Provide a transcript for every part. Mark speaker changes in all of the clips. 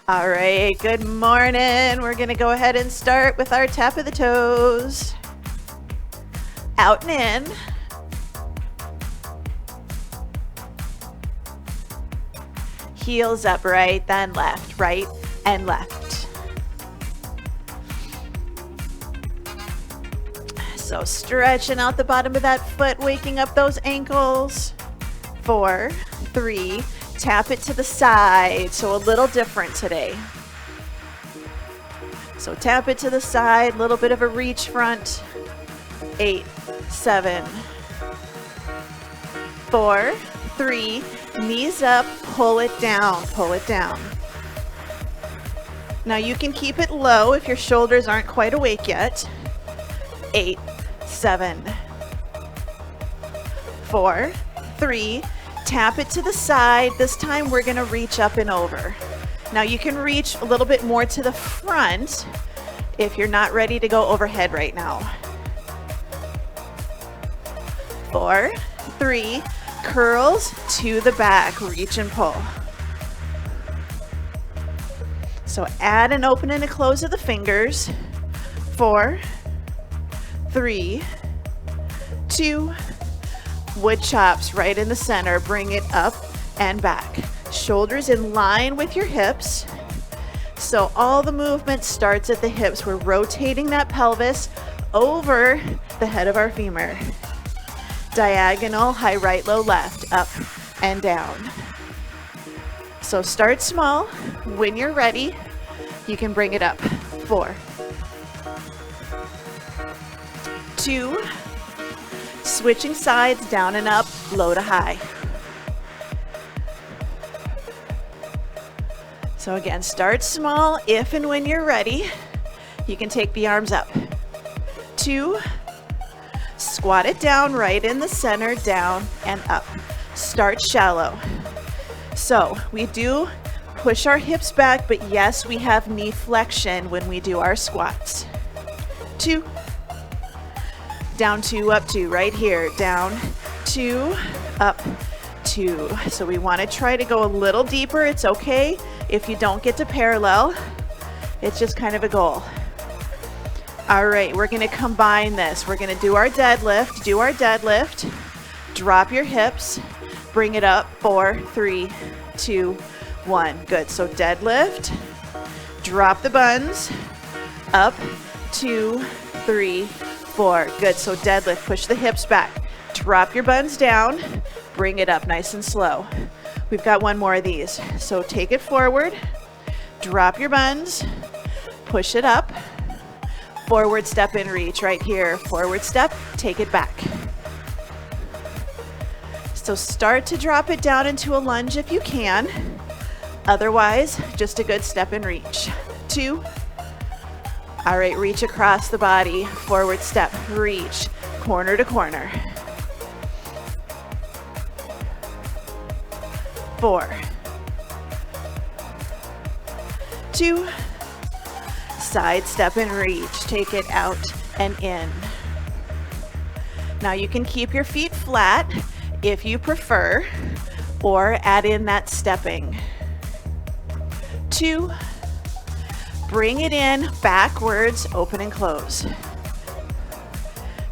Speaker 1: All right, good morning. We're gonna go ahead and start with our tap of the toes. Out and in. Heels up, right, then left, right, and left. So stretching out the bottom of that foot, waking up those ankles. 4, 3, tap it to the side. So a little different today. So tap it to the side, a little bit of a reach front. 8, 7, 4, 3, knees up, pull it down, pull it down. Now you can keep it low if your shoulders aren't quite awake yet. 8, 7, 4, 3, tap it to the side. This time we're gonna reach up and over. Now you can reach a little bit more to the front if you're not ready to go overhead right now. 4, 3, curls to the back, reach and pull. So add an open and a close of the fingers. 4, 3, 2, wood chops right in the center, bring it up and back. Shoulders in line with your hips. So all the movement starts at the hips. We're rotating that pelvis over the head of our femur. Diagonal, high right, low left, up and down. So start small. When you're ready, you can bring it up. 4, 2, switching sides, down and up, low to high. So again, start small. If and when you're ready, you can take the arms up. 2, squat it down right in the center, down and up. Start shallow. So we do push our hips back, but yes, we have knee flexion when we do our squats. 2, down 2, up 2, right here, down 2, up 2. So we want to try to go a little deeper. It's okay if you don't get to parallel. It's just kind of a goal. All right, we're gonna combine this. We're gonna do our deadlift, drop your hips, bring it up, 4, 3, 2, 1. Good, so deadlift, drop the buns, up, 2, 3, 4. Good, so deadlift, push the hips back, drop your buns down, bring it up nice and slow. We've got one more of these. So take it forward, drop your buns, push it up, forward step and reach right here. Forward step, take it back. So start to drop it down into a lunge if you can. Otherwise, just a good step and reach. 2. All right, reach across the body. Forward step, reach, corner to corner. 4, 2, side step and reach, take it out and in. Now you can keep your feet flat if you prefer, or add in that stepping. 2, bring it in backwards, open and close.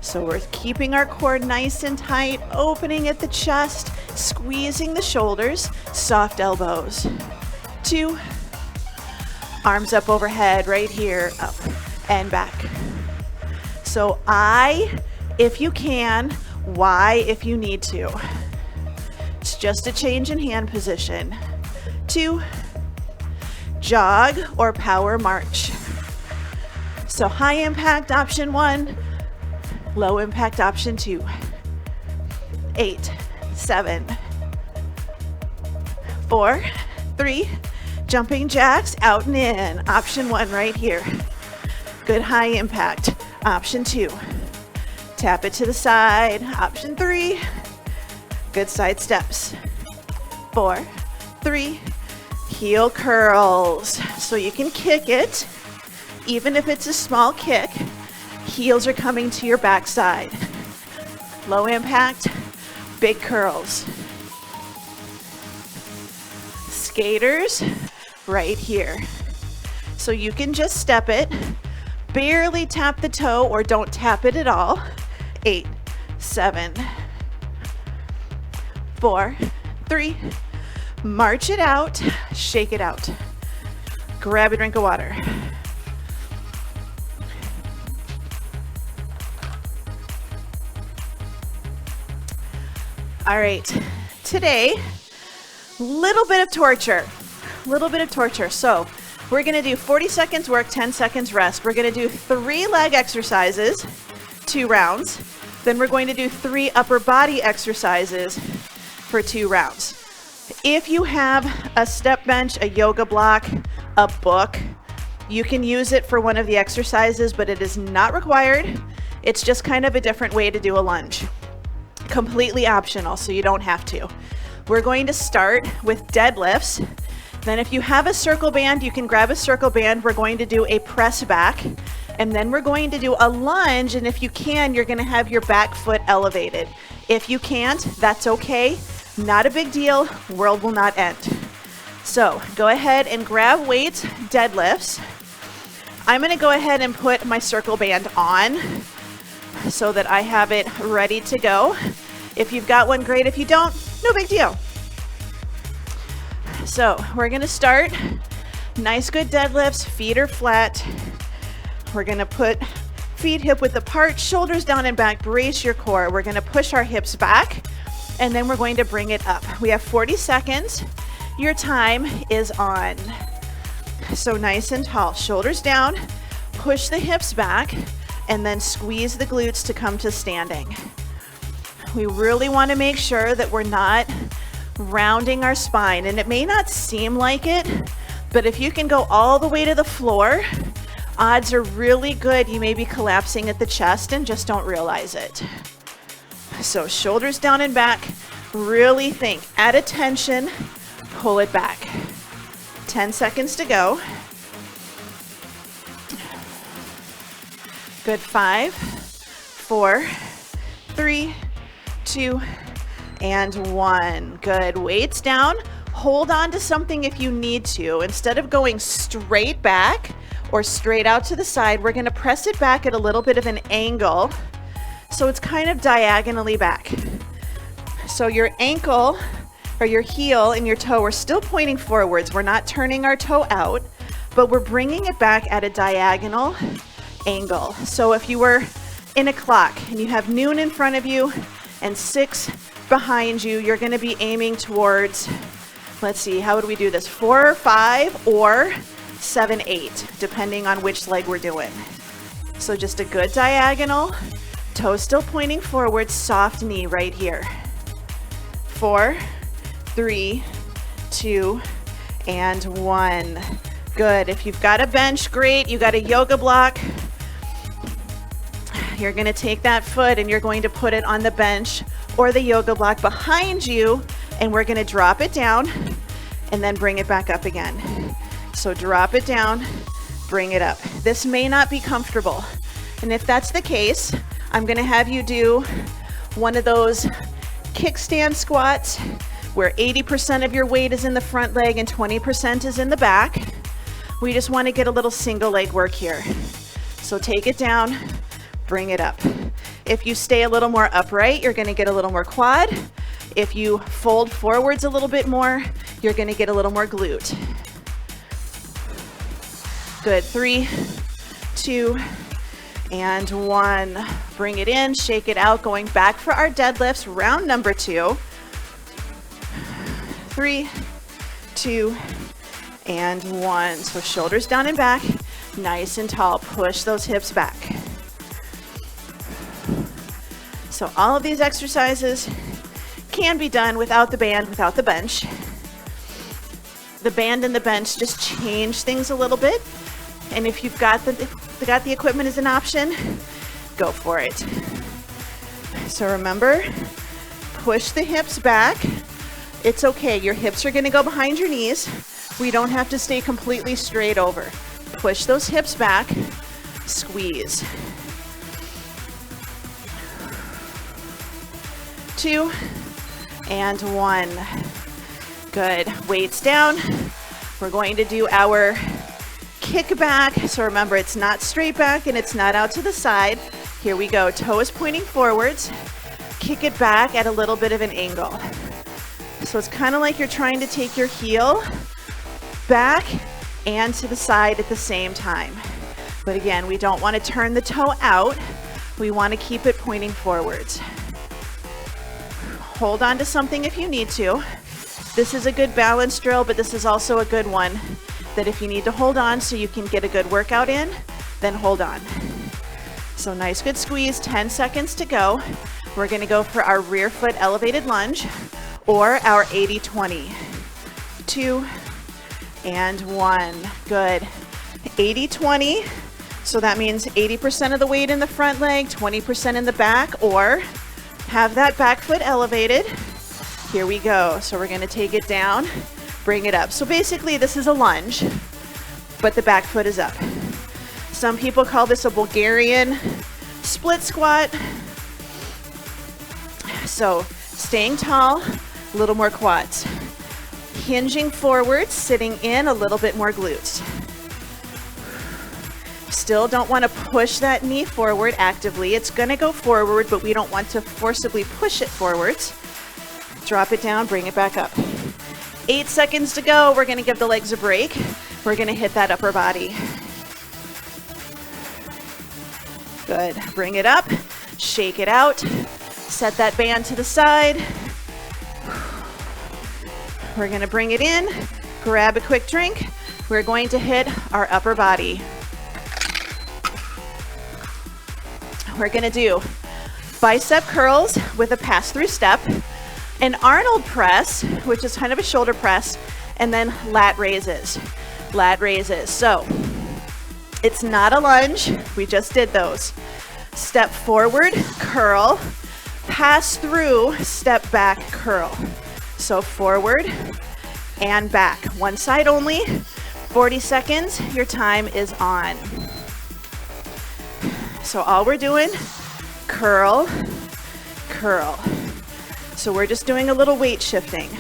Speaker 1: So we're keeping our core nice and tight, opening at the chest, squeezing the shoulders, soft elbows. 2, arms up overhead, right here, up and back. So I, if you can, Y if you need to. It's just a change in hand position. 2, jog or power march. So high impact option 1, low impact option 2. 8, 7, 4, 3, jumping jacks, out and in. Option 1 right here. Good high impact. Option 2. Tap it to the side. Option 3. Good side steps. 4, 3, heel curls. So you can kick it, even if it's a small kick. Heels are coming to your backside. Low impact, big curls. Skaters, right here. So you can just step it, barely tap the toe or don't tap it at all. 8, 7, 4, 3, march it out, shake it out. Grab a drink of water. All right, today, little bit of torture. So we're gonna do 40 seconds work, 10 seconds rest. We're gonna do 3 leg exercises, 2 rounds. Then we're going to do 3 upper body exercises for 2 rounds. If you have a step bench, a yoga block, a book, you can use it for one of the exercises, but it is not required. It's just kind of a different way to do a lunge. Completely optional, so you don't have to. We're going to start with deadlifts. Then if you have a circle band, you can grab a circle band. We're going to do a press back, and then we're going to do a lunge, and if you can, you're gonna have your back foot elevated. If you can't, that's okay. Not a big deal, world will not end. So go ahead and grab weights, deadlifts. I'm gonna go ahead and put my circle band on so that I have it ready to go. If you've got one, great. If you don't, no big deal. So we're gonna start. Nice, good deadlifts, feet are flat. We're gonna put feet hip width apart, shoulders down and back, brace your core. We're gonna push our hips back, and then we're going to bring it up. We have 40 seconds. Your time is on. So nice and tall, shoulders down, push the hips back, and then squeeze the glutes to come to standing. We really want to make sure that we're not rounding our spine, and it may not seem like it, but if you can go all the way to the floor, odds are really good you may be collapsing at the chest and just don't realize it. So shoulders down and back, really think, add attention, pull it back. 10 seconds to go. Good, 5, 4, 3, 2, and 1. Good, weights down. Hold on to something if you need to. Instead of going straight back or straight out to the side, we're gonna press it back at a little bit of an angle, so it's kind of diagonally back. So your ankle or your heel and your toe are still pointing forwards. We're not turning our toe out, but we're bringing it back at a diagonal angle. So if you were in a clock and you have noon in front of you and 6 behind you, you're gonna be aiming towards, let's see, how would we do this? 4 or 5 or 7, 8, depending on which leg we're doing. So just a good diagonal, toe still pointing forward, soft knee right here. 4, 3, 2, and 1. Good. If you've got a bench, great. You got a yoga block, you're gonna take that foot and you're going to put it on the bench or the yoga block behind you, and we're gonna drop it down and then bring it back up again. So drop it down, bring it up. This may not be comfortable, and if that's the case, I'm gonna have you do one of those kickstand squats where 80% of your weight is in the front leg and 20% is in the back. We just want to get a little single leg work here. So take it down, bring it up. If you stay a little more upright, you're going to get a little more quad. If you fold forwards a little bit more, you're going to get a little more glute. Good. 3, 2, and 1. Bring it in, shake it out, going back for our deadlifts, round number 2. 3, 2, and 1. So shoulders down and back, nice and tall. Push those hips back. So all of these exercises can be done without the band, without the bench. The band and the bench just change things a little bit. And if you've got the equipment as an option, go for it. So remember, push the hips back. It's okay, your hips are gonna go behind your knees. We don't have to stay completely straight over. Push those hips back, squeeze. 2, and 1. Good, weights down, We're going to do our kick back. So remember, it's not straight back and it's not out to the side. Here we go. Toe is pointing forwards. Kick it back at a little bit of an angle. So it's kind of like you're trying to take your heel back and to the side at the same time. But again, we don't want to turn the toe out. We want to keep it pointing forwards. Hold on to something if you need to. This is a good balance drill, but this is also a good one that if you need to hold on so you can get a good workout in, then hold on. So nice, good squeeze, 10 seconds to go. We're going to go for our rear foot elevated lunge or our 80-20. 2 and 1. Good. 80-20. So that means 80% of the weight in the front leg, 20% in the back, or have that back foot elevated. Here we go. So we're going to take it down, bring it up. So basically this is a lunge, but the back foot is up. Some people call this a Bulgarian split squat. So staying tall, a little more quads. Hinging forward, sitting in, a little bit more glutes. Still don't want to push that knee forward actively. It's going to go forward, but we don't want to forcibly push it forwards. Drop it down, bring it back up. 8 seconds to go. We're going to give the legs a break. We're going to hit that upper body. Good. Bring it up, shake it out, set that band to the side. We're going to bring it in, grab a quick drink. We're going to hit our upper body. We're going to do bicep curls with a pass-through step, an Arnold press, which is kind of a shoulder press, and then lat raises. Lat raises. So it's not a lunge. We just did those. Step forward, curl, pass through, step back, curl. So forward and back. One side only. 40 seconds. Your time is on. So all we're doing, curl, curl. So we're just doing a little weight shifting.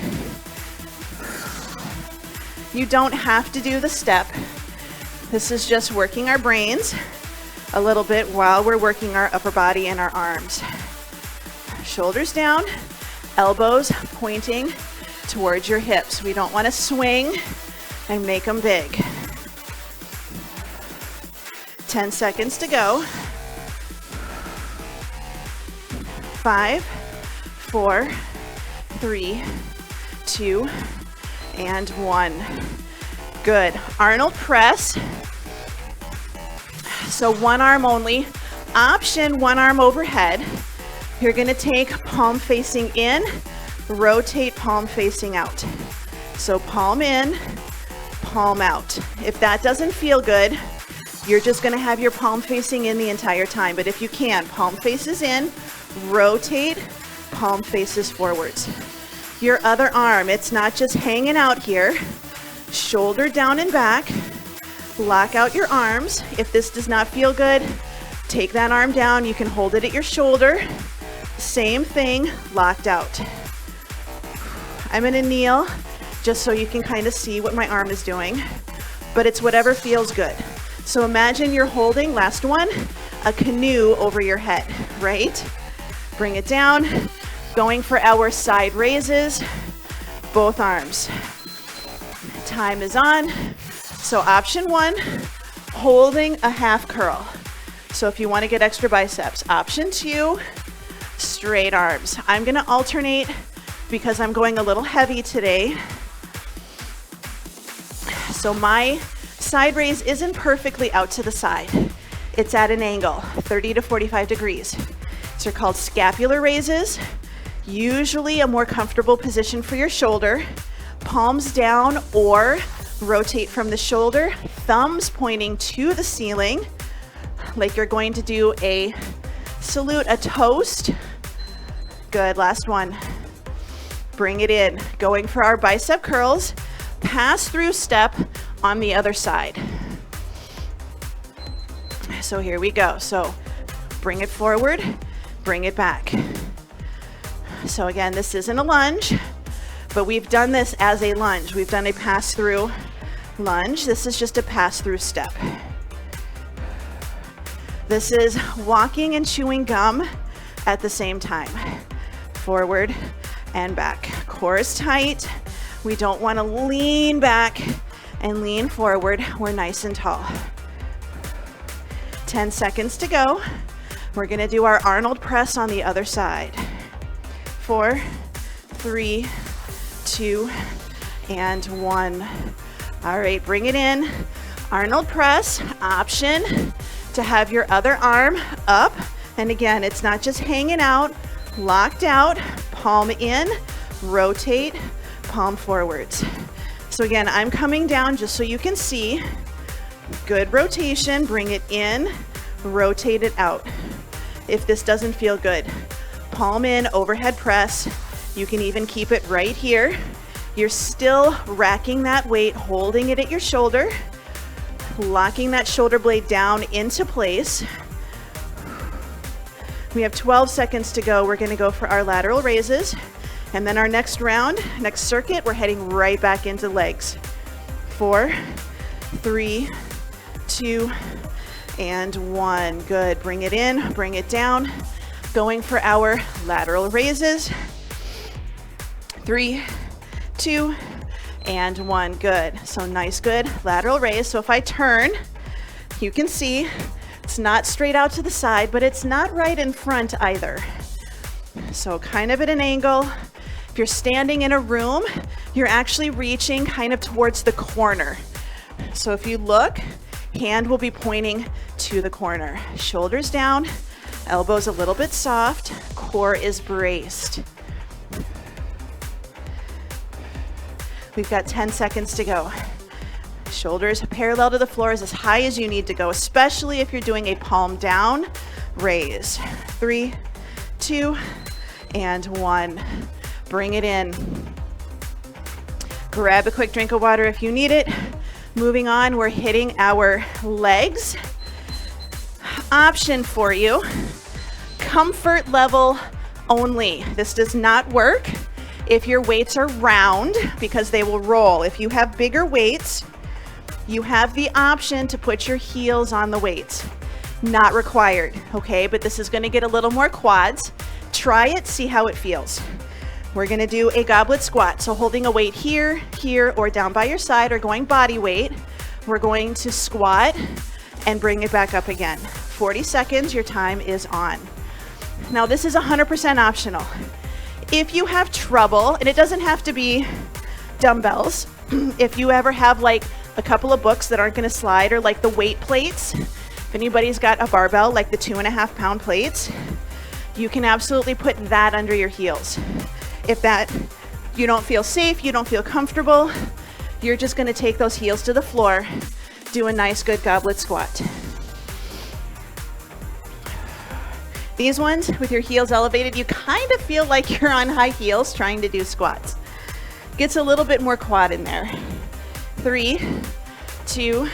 Speaker 1: You don't have to do the step. This is just working our brains a little bit while we're working our upper body and our arms. Shoulders down, elbows pointing towards your hips. We don't want to swing and make them big. 10 seconds to go. 5, 4, 3, 2, and 1. Good. Arnold press. So one arm only. Option one arm overhead. You're going to take palm facing in, rotate palm facing out. So palm in, palm out. If that doesn't feel good, you're just going to have your palm facing in the entire time. But if you can, palm faces in, rotate, palm faces forwards. Your other arm, it's not just hanging out here. Shoulder down and back. Lock out your arms. If this does not feel good, take that arm down. You can hold it at your shoulder. Same thing, locked out. I'm going to kneel just so you can kind of see what my arm is doing, but it's whatever feels good. So imagine you're holding, last one, a canoe over your head, right? Bring it down, going for our side raises, both arms. Time is on. So option one, holding a half curl. So if you want to get extra biceps. Option two, straight arms. I'm going to alternate because I'm going a little heavy today. So my side raise isn't perfectly out to the side. It's at an angle, 30 to 45 degrees. These are called scapular raises. Usually a more comfortable position for your shoulder. Palms down or rotate from the shoulder, thumbs pointing to the ceiling, like you're going to do a salute, a toast. Good, last one. Bring it in, going for our bicep curls, pass through step on the other side. So here we go. So bring it forward, bring it back. So again, this isn't a lunge, but we've done this as a lunge. We've done a pass through Lunge, this is just a pass-through step. This is walking and chewing gum at the same time. Forward and back. Core is tight. We don't want to lean back and lean forward. We're nice and tall. 10 seconds to go. We're going to do our Arnold press on the other side. 4, 3, 2, and 1. All right, bring it in. Arnold press, option to have your other arm up. And again, it's not just hanging out, locked out, palm in, rotate, palm forwards. So again, I'm coming down just so you can see. Good rotation, bring it in, rotate it out. If this doesn't feel good, palm in, overhead press. You can even keep it right here. You're still racking that weight, holding it at your shoulder, locking that shoulder blade down into place. We have 12 seconds to go. We're going to go for our lateral raises. And then our next round, next circuit, we're heading right back into legs. 4, 3, 2, and 1. Good. Bring it in, bring it down. Going for our lateral raises. 3, 2, and 1. Good. So nice, good lateral raise. So if I turn, you can see it's not straight out to the side, but it's not right in front either. So kind of at an angle. If you're standing in a room, you're actually reaching kind of towards the corner. So if you look, hand will be pointing to the corner. Shoulders down, elbows a little bit soft, core is braced. We've got 10 seconds to go. Shoulders parallel to the floor is as high as you need to go, especially if you're doing a palm down raise. 3, 2, and 1. Bring it in. Grab a quick drink of water if you need it. Moving on, we're hitting our legs. Option for you, comfort level only. This does not work if your weights are round because they will roll. If you have bigger weights, you have the option to put your heels on the weights. Not required, okay? But this is gonna get a little more quads. Try it, see how it feels. We're gonna do a goblet squat. So holding a weight here, here, or down by your side, or going body weight. We're going to squat and bring it back up again. 40 seconds, your time is on. Now this is 100% optional. If you have trouble, and it doesn't have to be dumbbells, if you ever have like a couple of books that aren't gonna slide, or like the weight plates, if anybody's got a barbell, like the 2.5 pound plates, you can absolutely put that under your heels. If that, you don't feel safe, you don't feel comfortable, you're just gonna take those heels to the floor, do a nice good goblet squat. These ones with your heels elevated, you kind of feel like you're on high heels trying to do squats. Gets a little bit more quad in there. 3, 2,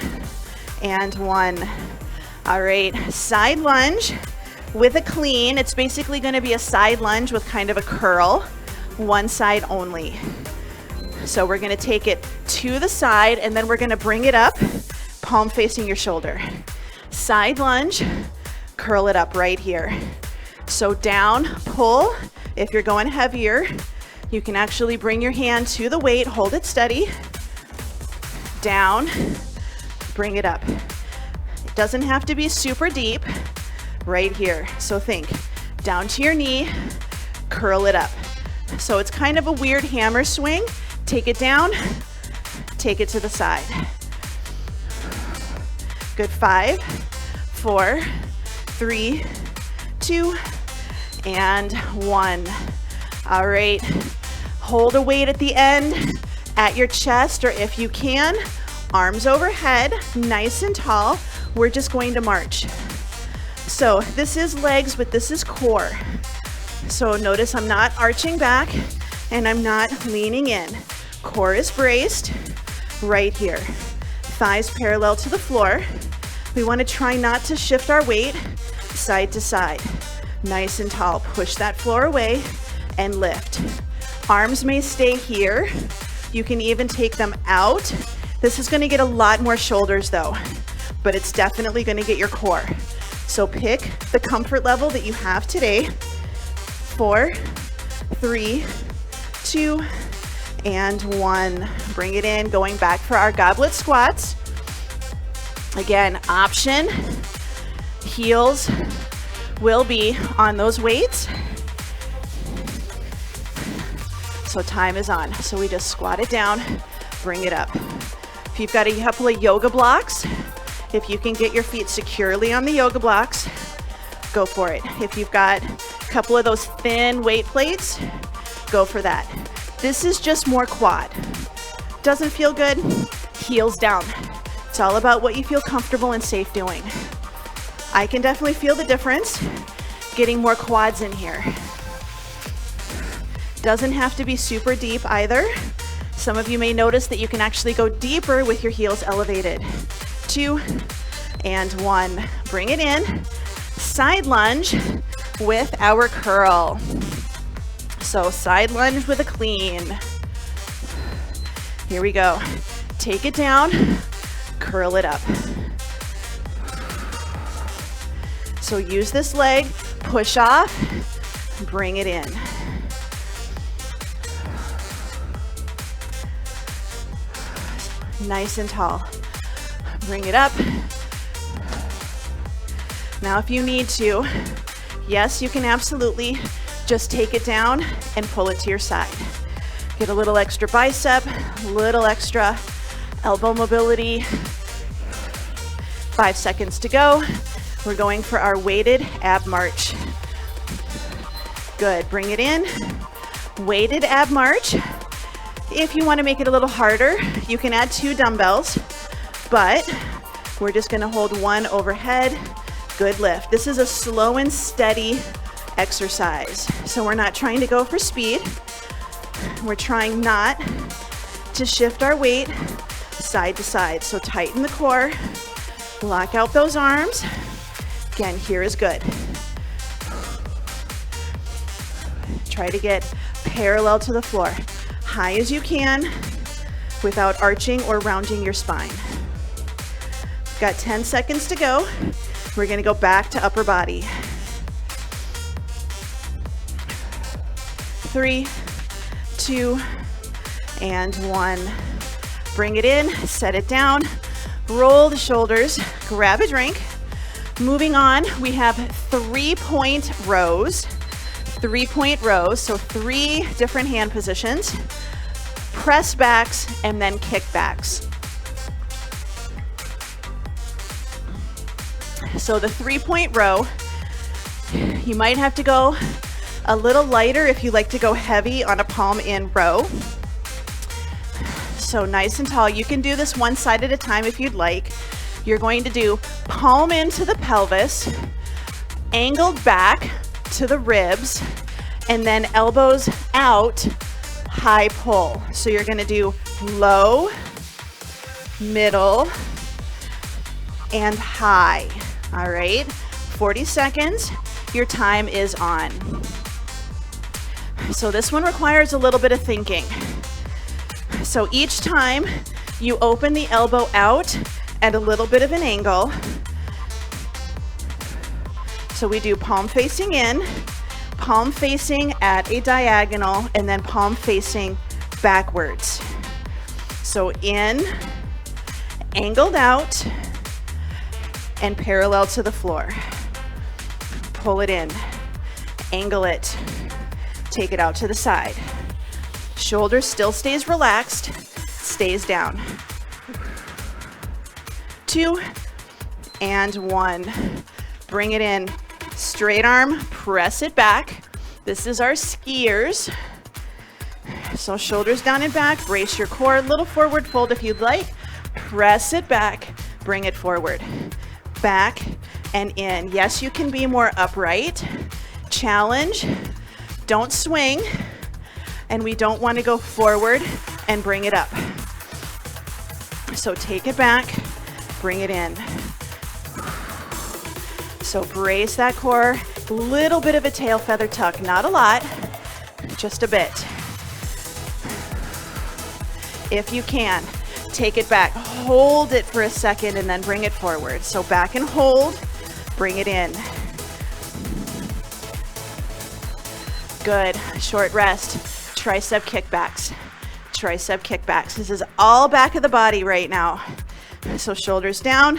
Speaker 1: and 1. All right, side lunge with a clean. It's basically gonna be a side lunge with kind of a curl, one side only. So we're gonna take it to the side and then we're gonna bring it up, palm facing your shoulder. Side lunge, curl it up right here. So down, pull. If you're going heavier, you can actually bring your hand to the weight, hold it steady. Down, bring it up. It doesn't have to be super deep, right here. So think, down to your knee, curl it up. So it's kind of a weird hammer swing. Take it down, take it to the side. Good, 5, 4, 3, 2, and 1. All right, hold a weight at the end at your chest, or if you can, arms overhead, nice and tall. We're just going to march. So this is legs, but this is core. So notice I'm not arching back and I'm not leaning in. Core is braced right here. Thighs parallel to the floor. We want to try not to shift our weight side to side. Nice and tall. Push that floor away and lift. Arms may stay here. You can even take them out This is gonna get a lot more shoulders though, but it's definitely gonna get your core. So pick the comfort level that you have today. 4, 3, 2, and 1. Bring it in, going back for our goblet squats. Again, option, heels will be on those weights. So time is on. So we just squat it down, bring it up. If you've got a couple of yoga blocks, if you can get your feet securely on the yoga blocks, go for it. If you've got a couple of those thin weight plates, go for that. This is just more quad. Doesn't feel good? Heels down. It's all about what you feel comfortable and safe doing. I can definitely feel the difference getting more quads in here. Doesn't have to be super deep either. Some of you may notice that you can actually go deeper with your heels elevated. 2 and 1. Bring it in. Side lunge with our curl. So side lunge with a clean. Here we go. Take it down, curl it up. So use this leg, push off, bring it in. Nice and tall. Bring it up. Now if you need to, yes, you can absolutely just take it down and pull it to your side. Get a little extra bicep, a little extra elbow mobility. 5 seconds to go. We're going for our weighted ab march. Good, bring it in. Weighted ab march. If you want to make it a little harder, you can add 2 dumbbells, but we're just going to hold 1 overhead. Good lift. This is a slow and steady exercise. So we're not trying to go for speed. We're trying not to shift our weight side to side. So tighten the core, lock out those arms. Again, here is good. Try to get parallel to the floor, high as you can without arching or rounding your spine. Got 10 seconds to go. We're gonna go back to upper body. 3, 2, and 1. Bring it in, set it down, roll the shoulders, grab a drink. Moving on, we have 3-point rows. 3-point rows, so 3 different hand positions. Press backs and then kick backs. So the 3-point row, you might have to go a little lighter if you like to go heavy on a palm in row. So nice and tall. You can do this one side at a time if you'd like. You're going to do palm into the pelvis, angled back to the ribs, and then elbows out, high pull. So you're gonna do low, middle, and high. All right, 40 seconds, your time is on. So this one requires a little bit of thinking. So each time you open the elbow out at a little bit of an angle. So we do palm facing in, palm facing at a diagonal, and then palm facing backwards. So in, angled out, and parallel to the floor. Pull it in, angle it, take it out to the side. Shoulder still stays relaxed, stays down. 2 and 1. Bring it in. Straight arm, press it back. This is our skiers. So shoulders down and back, brace your core, a little forward fold if you'd like. Press it back, bring it forward. Back and in. Yes, you can be more upright. Challenge, don't swing. And we don't want to go forward and bring it up. So take it back, bring it in. So brace that core, little bit of a tail feather tuck, not a lot, just a bit. If you can, Take it back, hold it for a second, and then bring it forward. So back and hold, bring it in. Good, short rest. Tricep kickbacks, tricep kickbacks. This is all back of the body right now. So shoulders down,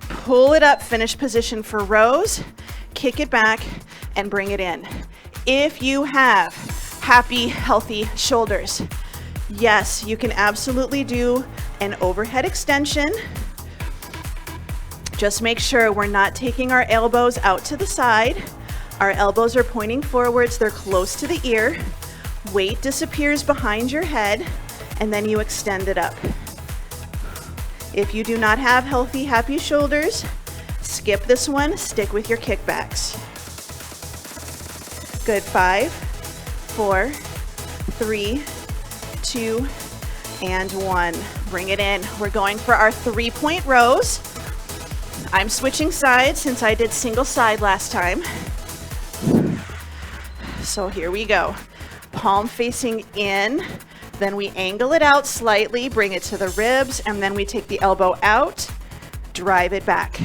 Speaker 1: pull it up, finish position for rows, kick it back, and bring it in. If you have happy, healthy shoulders, yes, you can absolutely do an overhead extension. Just make sure we're not taking our elbows out to the side. Our elbows are pointing forwards, they're close to the ear. Weight disappears behind your head, and then you extend it up. If you do not have healthy, happy shoulders, skip this one, stick with your kickbacks. Good, 5, 4, 3, 2, and 1. Bring it in. We're going for our 3-point rows. I'm switching sides since I did single side last time. So here we go. Palm facing in, then we angle it out slightly, bring it to the ribs, and then we take the elbow out, drive it back.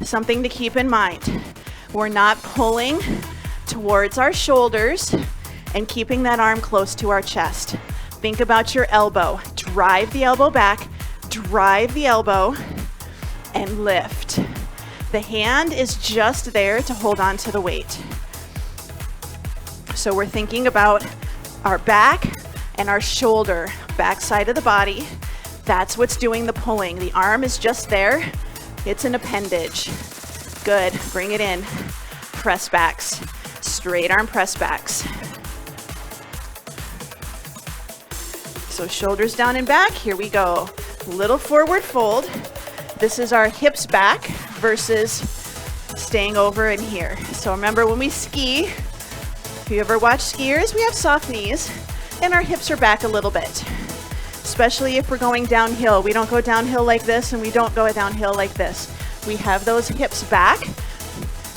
Speaker 1: Something to keep in mind. We're not pulling towards our shoulders and keeping that arm close to our chest. Think about your elbow. Drive the elbow back, drive the elbow, and lift. The hand is just there to hold on to the weight. So we're thinking about our back and our shoulder, back side of the body. That's what's doing the pulling. The arm is just there. It's an appendage. Good, bring it in. Press backs, straight arm press backs. So shoulders down and back, here we go. Little forward fold. This is our hips back versus staying over in here. So remember when we ski, if you ever watch skiers, we have soft knees and our hips are back a little bit. Especially if we're going downhill. We don't go downhill like this and we don't go downhill like this. We have those hips back.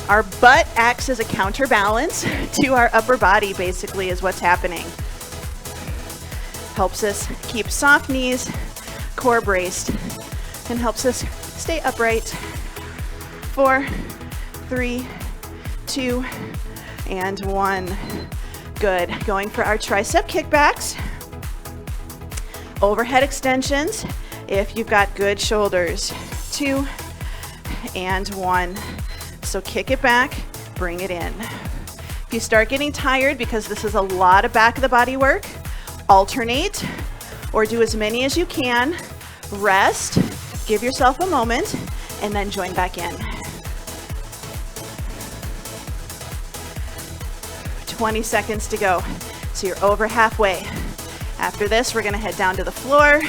Speaker 1: Our butt acts as a counterbalance to our upper body, basically, is what's happening. Helps us keep soft knees, core braced, and helps us stay upright. 4, 3, 2, and 1. Good. Going for our tricep kickbacks. Overhead extensions if you've got good shoulders. 2 and 1. So kick it back, bring it in. If you start getting tired, because this is a lot of back of the body work, alternate or do as many as you can. Rest, give yourself a moment, and then join back in. 20 seconds to go. So you're over halfway. After this, we're gonna head down to the floor.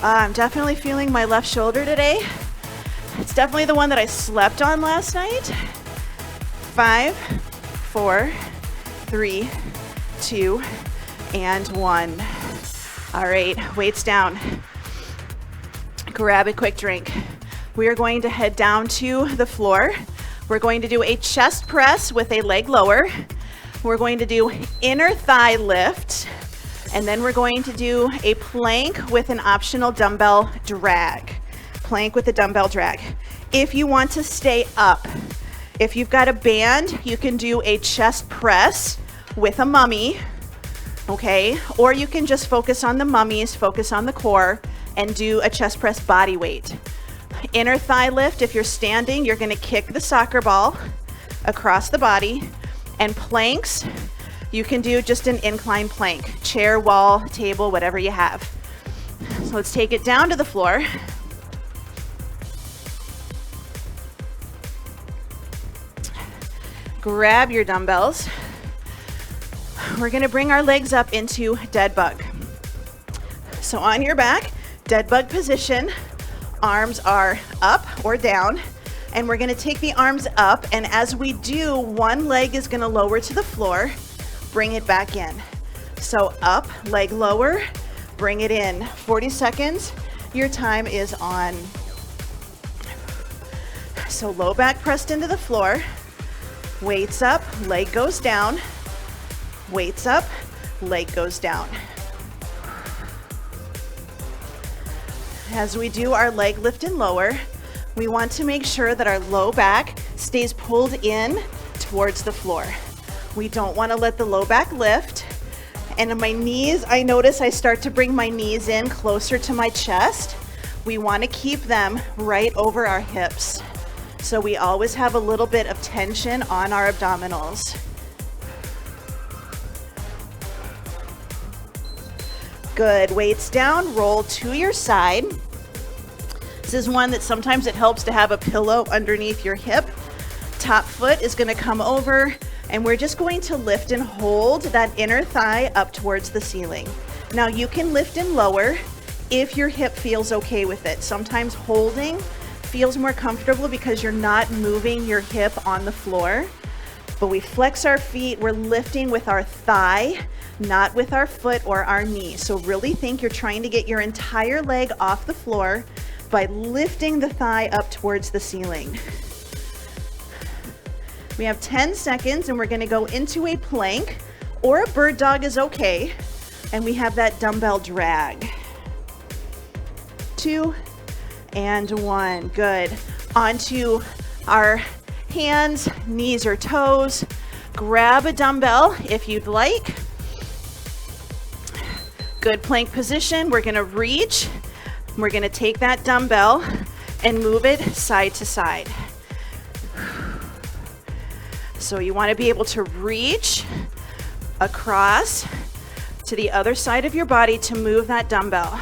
Speaker 1: I'm definitely feeling my left shoulder today. It's definitely the one that I slept on last night. 5, 4, 3, 2, and 1. All right, weights down. Grab a quick drink. We are going to head down to the floor. We're going to do a chest press with a leg lower. We're going to do inner thigh lift, and then we're going to do a plank with an optional dumbbell drag. Plank with a dumbbell drag. If you want to stay up, if you've got a band, you can do a chest press with a mummy, okay? Or you can just focus on the mummies, focus on the core, and do a chest press body weight. Inner thigh lift, if you're standing, you're gonna kick the soccer ball across the body. And planks, you can do just an incline plank, chair, wall, table, whatever you have. So let's take it down to the floor. Grab your dumbbells. We're gonna bring our legs up into dead bug. So on your back, dead bug position, arms are up or down, and we're gonna take the arms up, and as we do, one leg is gonna lower to the floor, bring it back in. So up, leg lower, bring it in. 40 seconds, your time is on. So low back pressed into the floor, weights up, leg goes down, weights up, leg goes down. As we do our leg lift and lower, we want to make sure that our low back stays pulled in towards the floor. We don't want to let the low back lift. And in my knees, I notice I start to bring my knees in closer to my chest. We want to keep them right over our hips. So we always have a little bit of tension on our abdominals. Good, weights down, roll to your side. This is one that sometimes it helps to have a pillow underneath your hip. Top foot is gonna come over, and we're just going to lift and hold that inner thigh up towards the ceiling. Now you can lift and lower if your hip feels okay with it. Sometimes holding feels more comfortable because you're not moving your hip on the floor. But we flex our feet, we're lifting with our thigh, not with our foot or our knee. So really think you're trying to get your entire leg off the floor by lifting the thigh up towards the ceiling. We have 10 seconds and we're gonna go into a plank, or a bird dog is okay. And we have that dumbbell drag. 2 and 1, good. Onto our hands, knees or toes. Grab a dumbbell if you'd like. Good plank position. We're gonna reach. We're gonna take that dumbbell and move it side to side. So you wanna be able to reach across to the other side of your body to move that dumbbell.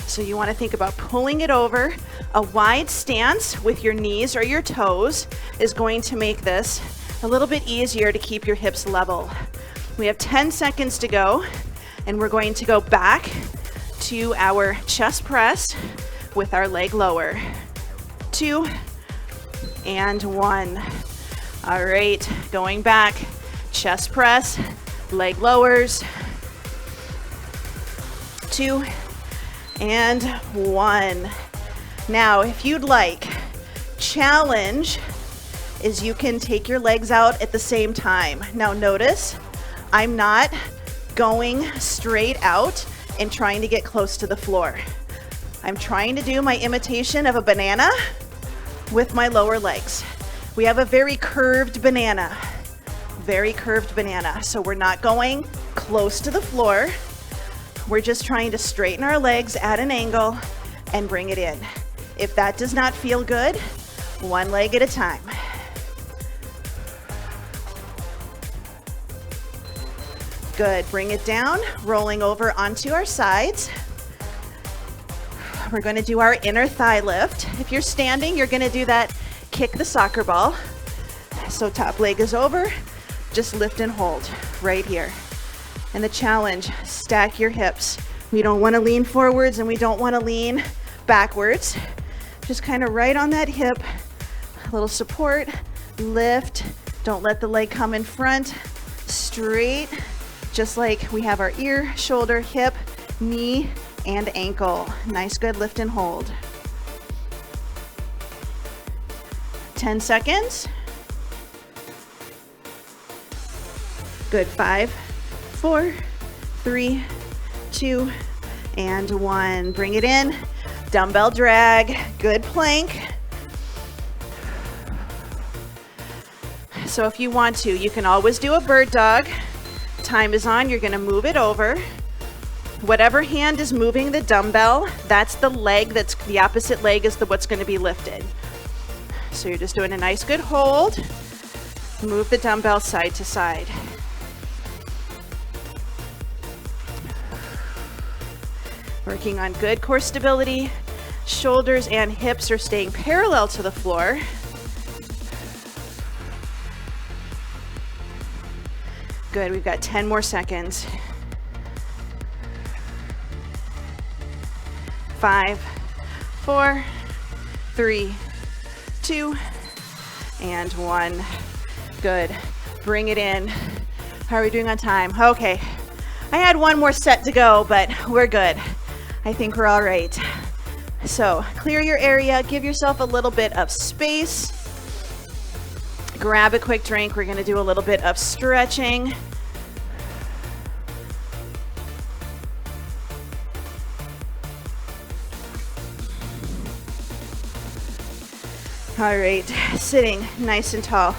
Speaker 1: So you wanna think about pulling it over. A wide stance with your knees or your toes is going to make this a little bit easier to keep your hips level. We have 10 seconds to go, and we're going to go back to our chest press with our leg lower. 2 and 1. All right, going back, chest press, leg lowers. 2 and 1. Now, if you'd like, challenge is you can take your legs out at the same time. Now notice, I'm not going straight out and trying to get close to the floor. I'm trying to do my imitation of a banana with my lower legs. We have a very curved banana, so we're not going close to the floor. We're just trying to straighten our legs at an angle and bring it in. If that does not feel good, one leg at a time. Good, bring it down, rolling over onto our sides. We're gonna do our inner thigh lift. If you're standing, you're gonna do that kick the soccer ball. So top leg is over, just lift and hold right here. And the challenge, stack your hips. We don't wanna lean forwards and we don't wanna lean backwards. Just kind of right on that hip, a little support, lift. Don't let the leg come in front, straight, just like we have our ear, shoulder, hip, knee, and ankle. Nice, good lift and hold. 10 seconds. Good, 5, 4, 3, 2, and 1. Bring it in. Dumbbell drag, good plank. So if you want to, you can always do a bird dog. Time is on, you're gonna move it over. Whatever hand is moving the dumbbell, that's the leg, that's the opposite leg is what's gonna be lifted. So you're just doing a nice good hold. Move the dumbbell side to side. Working on good core stability. Shoulders and hips are staying parallel to the floor. Good, we've got 10 more seconds. 5, 4, 3, 2, and 1. Good, bring it in. How are we doing on time? Okay, I had one more set to go, but we're good. I think we're all right. So clear your area, give yourself a little bit of space. Grab a quick drink. We're gonna do a little bit of stretching. All right, sitting nice and tall.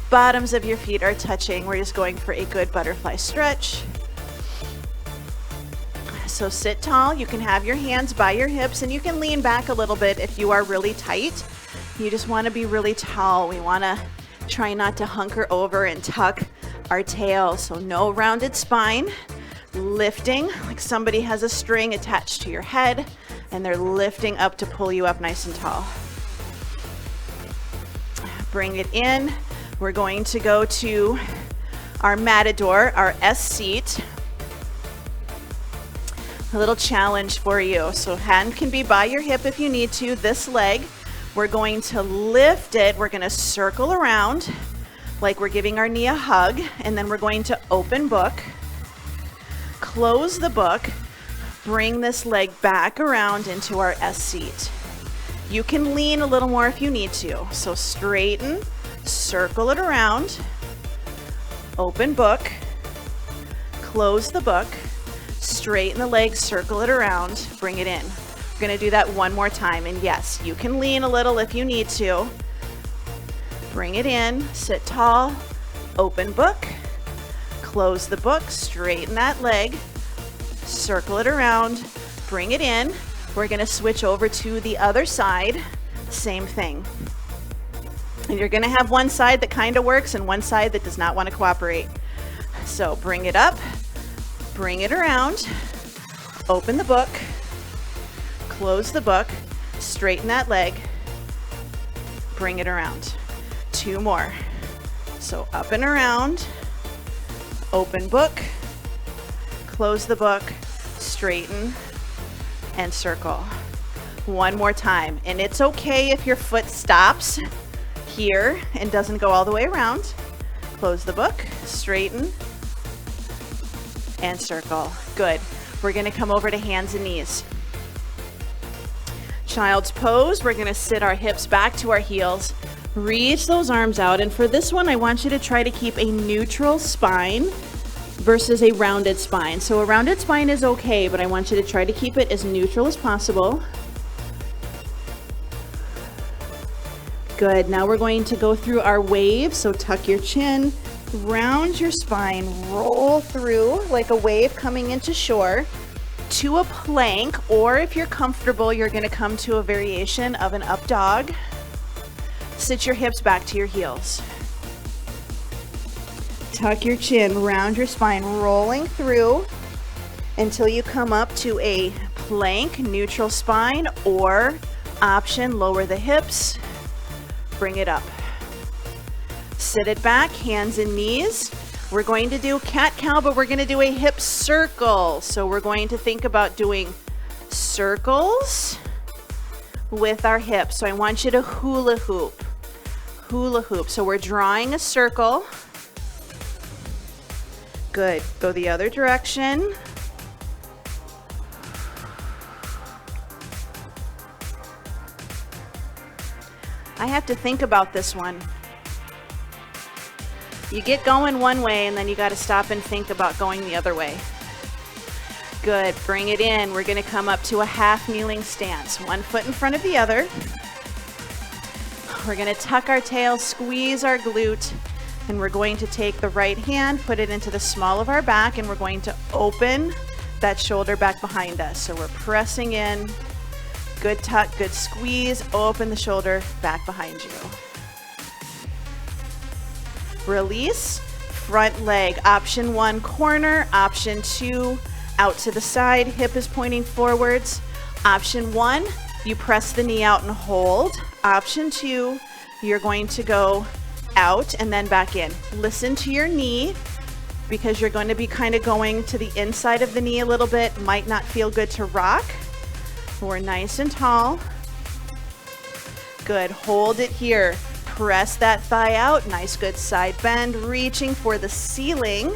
Speaker 1: Bottoms of your feet are touching. We're just going for a good butterfly stretch. So sit tall. You can have your hands by your hips and you can lean back a little bit if you are really tight. You just want to be really tall. We want to try not to hunker over and tuck our tail. So no rounded spine. Lifting like somebody has a string attached to your head and they're lifting up to pull you up nice and tall. Bring it in. We're going to go to our matador, our S seat. A little challenge for you. So hand can be by your hip if you need to. This leg, we're going to lift it. We're going to circle around like we're giving our knee a hug. And then we're going to open book. Close the book. Bring this leg back around into our S seat. You can lean a little more if you need to. So straighten, circle it around, open book, close the book, straighten the leg, circle it around, bring it in. We're gonna do that one more time. And yes, you can lean a little if you need to. Bring it in, sit tall, open book, close the book, straighten that leg, circle it around, bring it in. We're gonna switch over to the other side, same thing. And you're gonna have one side that kind of works and one side that does not want to cooperate. So bring it up, bring it around, open the book, close the book, straighten that leg, bring it around. Two more. So up and around, open book, close the book, straighten, and circle. One more time. And it's okay if your foot stops here and doesn't go all the way around. Close the book, straighten, and circle. Good. We're going to come over to hands and knees. Child's pose. We're going to sit our hips back to our heels. Reach those arms out. And for this one, I want you to try to keep a neutral spine versus a rounded spine. So a rounded spine is okay, but I want you to try to keep it as neutral as possible. Good. Now we're going to go through our wave. So tuck your chin, round your spine, roll through like a wave coming into shore to a plank, or if you're comfortable, you're going to come to a variation of an up dog. Sit your hips back to your heels. Tuck your chin, round your spine, rolling through until you come up to a plank, neutral spine, or option, lower the hips, bring it up. Sit it back, hands and knees. We're going to do cat-cow, but we're going to do a hip circle. So we're going to think about doing circles with our hips. So I want you to hula hoop. Hula hoop. So we're drawing a circle. Good. Go the other direction. I have to think about this one. You get going one way and then you got to stop and think about going the other way. Good. Bring it in. We're going to come up to a half kneeling stance. One foot in front of the other. We're going to tuck our tail, squeeze our glute. And we're going to take the right hand, put it into the small of our back, and we're going to open that shoulder back behind us. So we're pressing in, good tuck, good squeeze, open the shoulder back behind you. Release, front leg, option 1 corner, option 2 out to the side, hip is pointing forwards. Option 1, you press the knee out and hold. Option 2, you're going to go out and then back in. Listen to your knee because you're going to be kind of going to the inside of the knee a little bit. Might not feel good to rock. We're nice and tall. Good. Hold it here. Press that thigh out. Nice, good side bend. Reaching for the ceiling.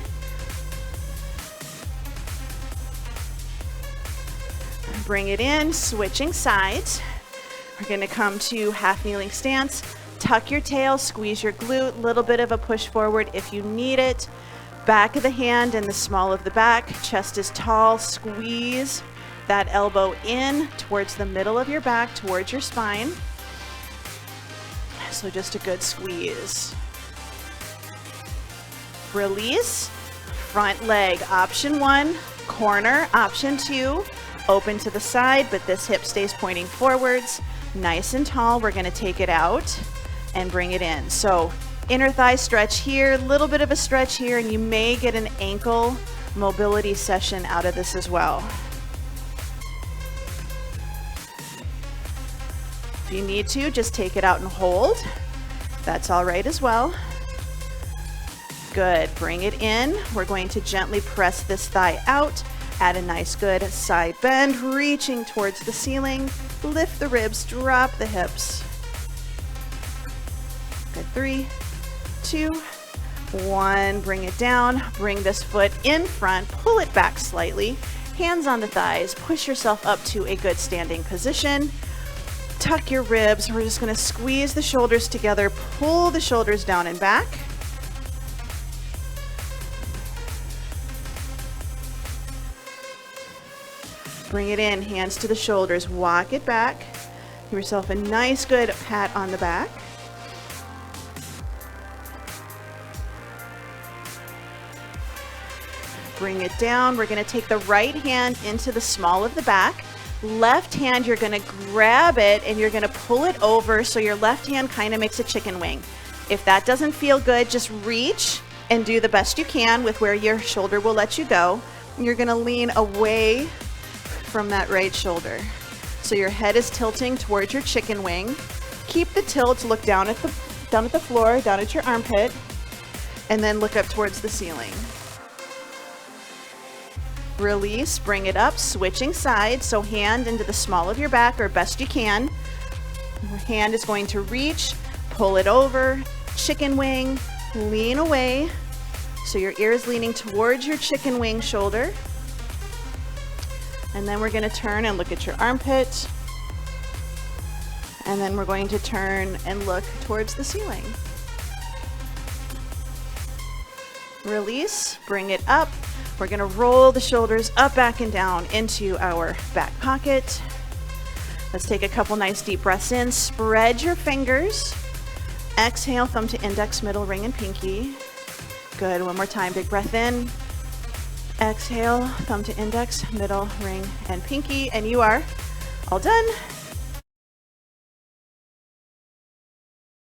Speaker 1: Bring it in. Switching sides. We're going to come to half kneeling stance. Tuck your tail, squeeze your glute, little bit of a push forward if you need it. Back of the hand and the small of the back, chest is tall, squeeze that elbow in towards the middle of your back, towards your spine. So just a good squeeze. Release. Front leg, option 1. Corner, option 2. Open to the side, but this hip stays pointing forwards. Nice and tall. We're going to take it out and bring it in. So inner thigh stretch here, little bit of a stretch here, and you may get an ankle mobility session out of this as well. If you need to, just take it out and hold. That's all right as well. Good. Bring it in. We're going to gently press this thigh out. Add a nice good side bend, reaching towards the ceiling. Lift the ribs, drop the hips. Good. 3, 2, 1. Bring it down. Bring this foot in front. Pull it back slightly. Hands on the thighs. Push yourself up to a good standing position. Tuck your ribs. We're just going to squeeze the shoulders together. Pull the shoulders down and back. Bring it in, hands to the shoulders, walk it back. Give yourself a nice good pat on the back. Bring it down. We're going to take the right hand into the small of the back. Left hand, you're going to grab it and you're going to pull it over so your left hand kind of makes a chicken wing. If that doesn't feel good, just reach and do the best you can with where your shoulder will let you go. And you're going to lean away from that right shoulder. So your head is tilting towards your chicken wing. Keep the tilt, look down at the floor, down at your armpit, and then look up towards the ceiling. Release, bring it up, switching sides. So hand into the small of your back or best you can. Your hand is going to reach, pull it over, chicken wing, lean away. So your ear is leaning towards your chicken wing shoulder. And then we're going to turn and look at your armpit. And then we're going to turn and look towards the ceiling. Release, bring it up. We're going to roll the shoulders up, back, and down into our back pocket. Let's take a couple nice deep breaths in. Spread your fingers. Exhale, thumb to index, middle, ring, and pinky. Good. One more time. Big breath in. Exhale, thumb to index, middle, ring, and pinky, and you are all done.